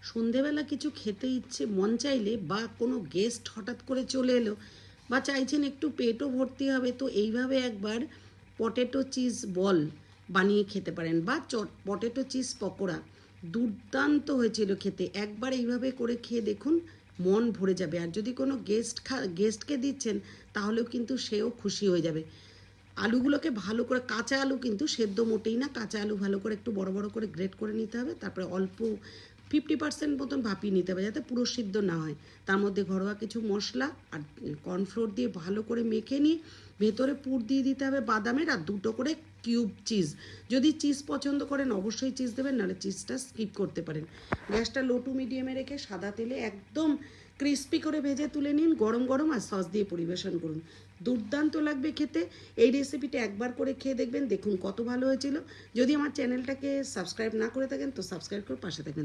সন্ধেবেলা কিছু খেতে ইচ্ছে মন চাইলে বা কোনো গেস্ট হঠাৎ করে চলে এলো বা চাইছেন একটু পেটও ভর্তি হবে, তো এইভাবে একবার পটেটো চিজ বল বানিয়ে খেতে পারেন বা পটেটো চিজ পকোড়া। দুর্দান্ত হয়েছিল খেতে, একবার এইভাবে করে খেয়ে দেখুন, মন ভরে যাবে। আর যদি কোনো গেস্টকে দিচ্ছেন তাহলেও কিন্তু সেও খুশি হয়ে যাবে। আলুগুলোকে ভালো করে, কাঁচা আলু কিন্তু সেদ্ধ মোটেই না, কাঁচা আলু ভালো করে একটু বড় বড় করে গ্রেট করে নিতে হবে, তারপরে অল্প 50% মতন ভাপিয়ে নিতে হবে যাতে পুরো সিদ্ধ না হয়। তার মধ্যে ঘরোয়া কিছু মশলা আর কর্নফ্লোর দিয়ে ভালো করে মেখে নিয়ে ভেতরে পুর দিয়ে দিতে হবে বাদামের, আর 2টো করে কিউব চিজ। যদি চিজ পছন্দ করেন অবশ্যই চিজ দেবেন, নাহলে চিজটা স্কিপ করতে পারেন। গ্যাসটা লো টু মিডিয়ামে রেখে সাদা তেলে একদম ক্রিস্পি করে ভেজে তুলে নিন, গরম গরম, আর সস দিয়ে পরিবেশন করুন। দুর্দান্ত লাগবে খেতে। এই রেসিপিটা একবার করে খেয়ে দেখবেন, দেখুন কত ভালো হয়েছিল। যদি আমার চ্যানেলটাকে সাবস্ক্রাইব না করে থাকেন তো সাবস্ক্রাইব করে পাশে থাকবেন।